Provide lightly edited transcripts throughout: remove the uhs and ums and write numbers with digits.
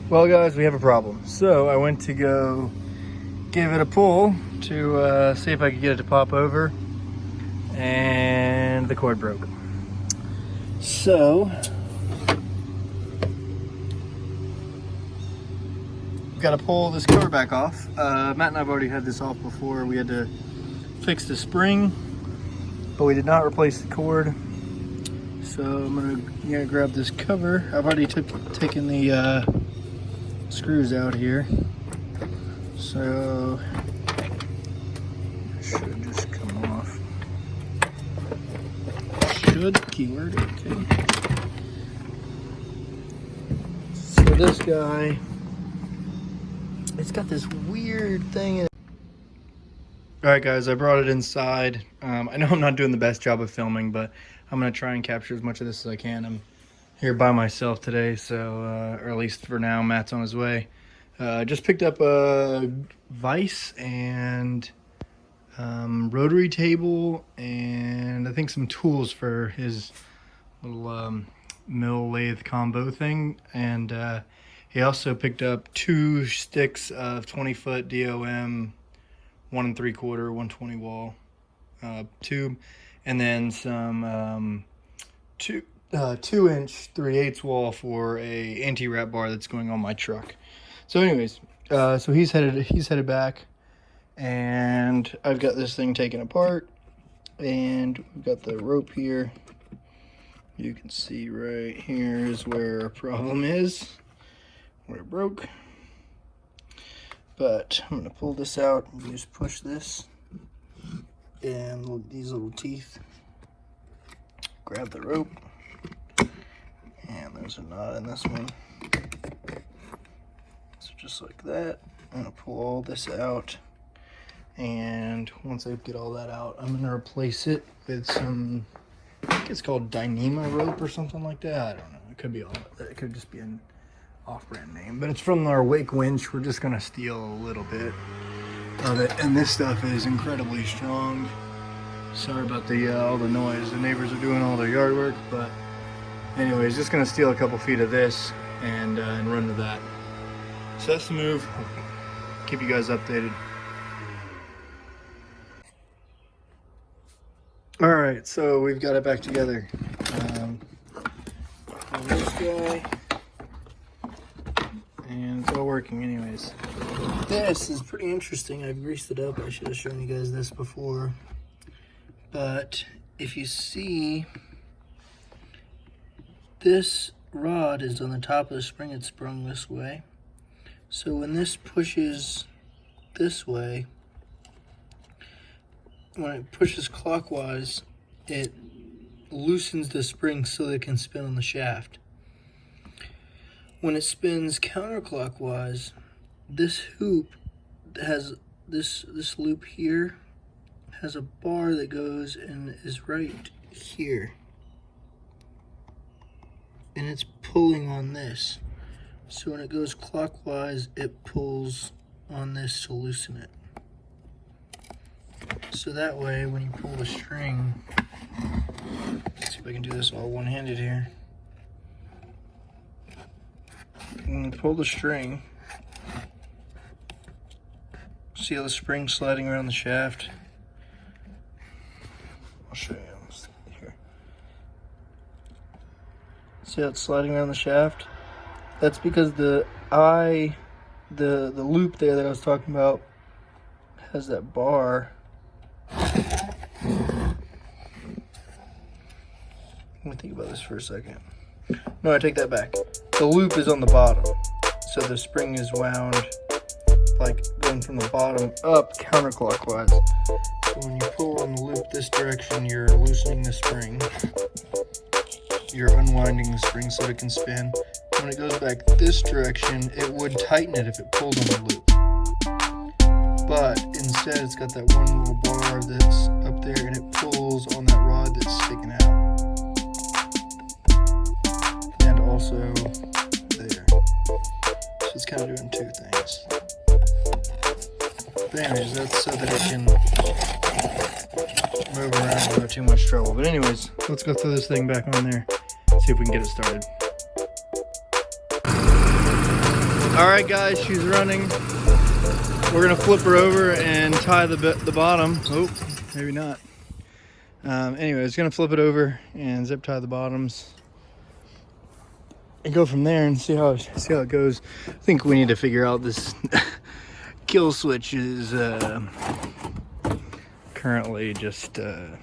Well guys, we have a problem. So I went to go give it a pull to see if I could get it to pop over, and the cord broke. So got to pull this cover back off. Matt and I have already had this off before. We had to fix the spring, but we did not replace the cord. So I'm gonna grab this cover. I've already taken the screws out here, so it should just come off. Should, keyword, okay. So this guy, it's got this weird thing in it. Alright guys, I brought it inside. I know I'm not doing the best job of filming, but I'm going to try and capture as much of this as I can. I'm here by myself today, so, or at least for now, Matt's on his way. Just picked up a vise and rotary table, and I think some tools for his little mill lathe combo thing. And he also picked up 2 sticks of 20-foot DOM 1 3/4 120 wall tube, and then some 2-inch 3/8 wall for a anti-wrap bar that's going on my truck. So anyways, so he's headed back, and I've got this thing taken apart, and we've got the rope here. You can see right here is where our problem is, where it broke. But I'm gonna pull this out and just push this, and these little teeth, grab the rope, and there's a knot in this one. So just like that, I'm gonna pull all this out, and once I get all that out, I'm gonna replace it with some, I think it's called Dyneema rope or something like that. I don't know, it could just be an off-brand name, but it's from our Wake winch. We're just gonna steal a little bit of it, and this stuff is incredibly strong. Sorry about the all the noise. The neighbors are doing all their yard work, but anyways, just gonna steal a couple feet of this and run to that. So that's the move. Keep you guys updated. All right, so we've got it back together. This guy. And it's all working anyways. This is pretty interesting. I've greased it up. I should have shown you guys this before. But if you see, this rod is on the top of the spring. It's sprung this way. So when this pushes this way, when it pushes clockwise, it loosens the spring so that it can spin on the shaft. When it spins counterclockwise, this hoop has this loop here has a bar that goes and is right here, and it's pulling on this. So when it goes clockwise, it pulls on this to loosen it. So that way, when you pull the string, let's see if I can do this all one-handed here. When you pull the string, see how the spring's sliding around the shaft? I'll show you here. See how it's sliding around the shaft? That's because the loop there that I was talking about has that bar. Let me think about this for a second. No, I take that back. The loop is on the bottom, so the spring is wound like going from the bottom up counterclockwise. So when you pull on the loop this direction, you're loosening the spring. You're unwinding the spring so it can spin. When it goes back this direction, it would tighten it if it pulled on the loop. But instead, it's got that one little bar that's up there, and it pulls on that rod that's sticking out. And also there. So it's kind of doing two things. But anyways, that's so that it can we're not gonna have too much trouble. But anyways, let's go throw this thing back on there, see if we can get it started. All right, guys, she's running. We're gonna flip her over and tie the bottom. Oh, maybe not. Anyways, gonna flip it over and zip tie the bottoms and go from there and see how it goes. I think we need to figure out this kill switch is currently just a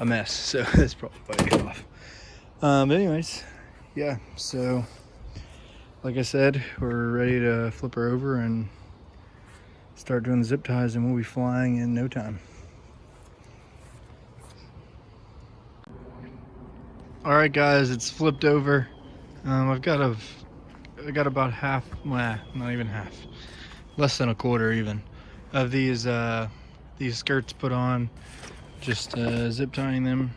mess, so that's probably why I cut off. But anyways, yeah, so like I said, we're ready to flip her over and start doing the zip ties, and we'll be flying in no time. All right, guys, it's flipped over. I got about half, well, not even half, less than a quarter even, of these skirts put on. Just zip tying them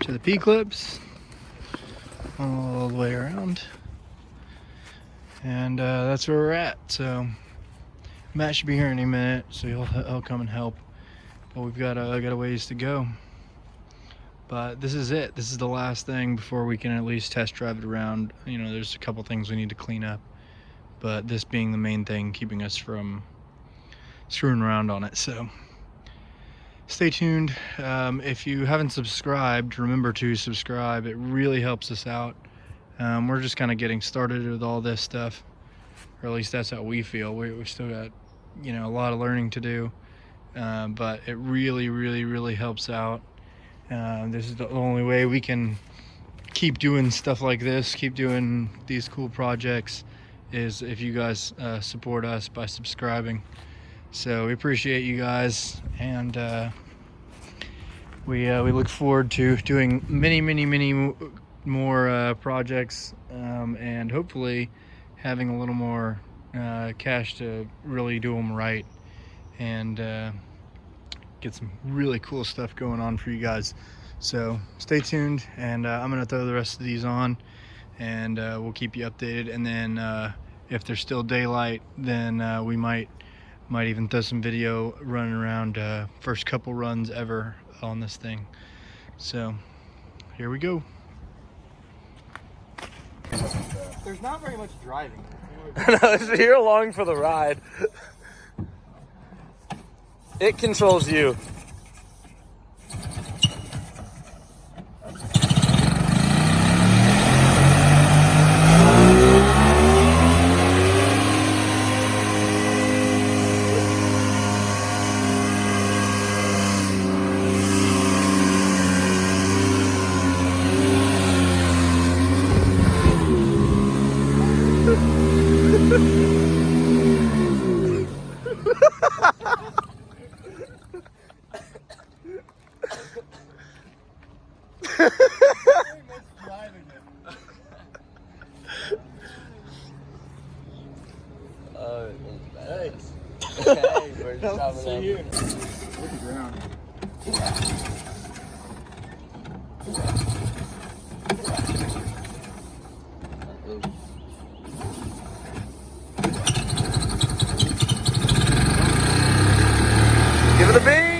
to the P-clips all the way around, and that's where we're at. So Matt should be here any minute, so he'll come and help. But we've got a ways to go. But this is it. This is the last thing before we can at least test drive it around. You know, there's a couple things we need to clean up, but this being the main thing keeping us from screwing around on it. So stay tuned. If you haven't subscribed, remember to subscribe. It really helps us out. We're just kind of getting started with all this stuff, or at least that's how we feel. We still got, you know, a lot of learning to do, but it really helps out. This is the only way we can keep doing stuff like this, keep doing these cool projects, is if you guys support us by subscribing. So we appreciate you guys, and we look forward to doing many more projects, and hopefully having a little more cash to really do them right, and get some really cool stuff going on for you guys. So stay tuned, and I'm gonna throw the rest of these on, and we'll keep you updated. And then if there's still daylight, then we might even throw some video running around first couple runs ever on this thing. So here we go. There's not very much driving. No, you're along for the ride. It controls you. Thanks. Okay, we're just See you. Look at the ground. Give it the beans.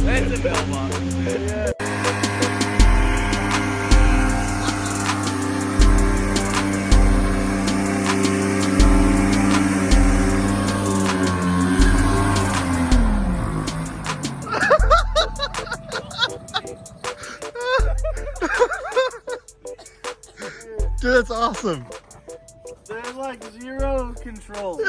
That's a bell box. Yeah. Dude, that's awesome. There's like zero control.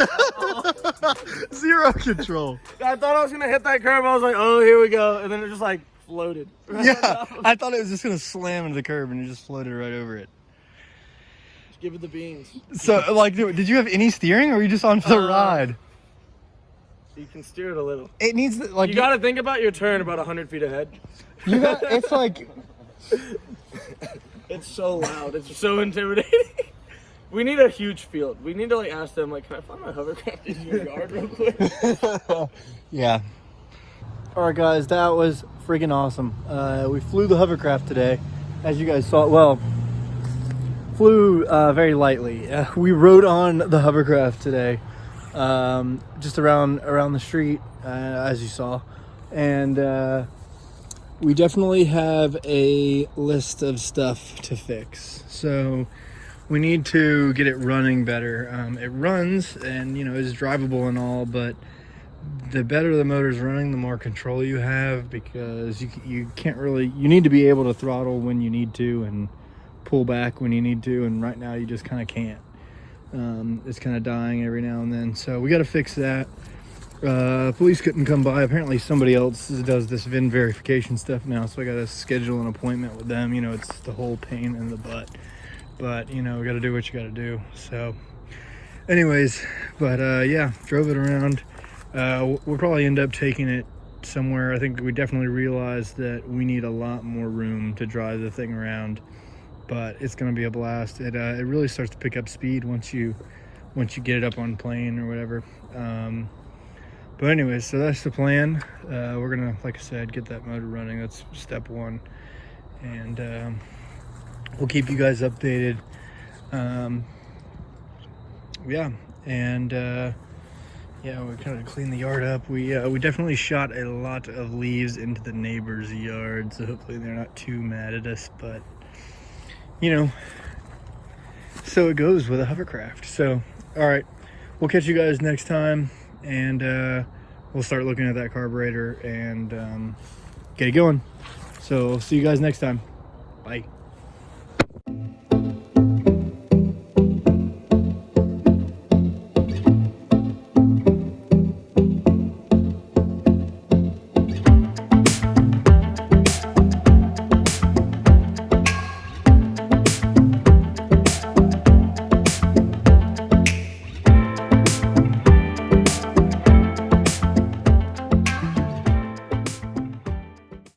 Zero control. I thought I was gonna hit that curve. I was like, oh, here we go, and then it just like floated. Yeah, I thought it was just gonna slam into the curb, and it just floated right over it. Just give it the beans. So, like, did you have any steering, or were you just on for the ride? You can steer it a little. It needs to, like, You gotta think about your turn about 100 feet ahead. you got. It's like It's so loud. It's so intimidating. We need a huge field. We need to like ask them, like, can I find my hovercraft in your yard real quick? Yeah. All right, guys, that was freaking awesome. We flew the hovercraft today, as you guys saw. Well, flew very lightly. We rode on the hovercraft today, just around the street, as you saw, and we definitely have a list of stuff to fix. So we need to get it running better. It runs and, you know, is drivable and all, but the better the motor's running, the more control you have, because you can't really, you need to be able to throttle when you need to and pull back when you need to, and right now you just kind of can't. It's kind of dying every now and then, so we got to fix that. Police couldn't come by. Apparently somebody else does this VIN verification stuff now, so I got to schedule an appointment with them. You know, it's the whole pain in the butt, but you know, we got to do what you got to do. So anyways, but yeah, drove it around. We'll probably end up taking it somewhere. I think we definitely realized that we need a lot more room to drive the thing around, but it's going to be a blast. It really starts to pick up speed once you get it up on plane or whatever. But anyways, so that's the plan. We're gonna, like I said, get that motor running. That's step one, and we'll keep you guys updated. Yeah, and yeah, we kind of cleaned the yard up. We definitely shot a lot of leaves into the neighbor's yard, so hopefully they're not too mad at us. But you know, so it goes with a hovercraft. So all right, we'll catch you guys next time, and we'll start looking at that carburetor and get it going. So see you guys next time. Bye.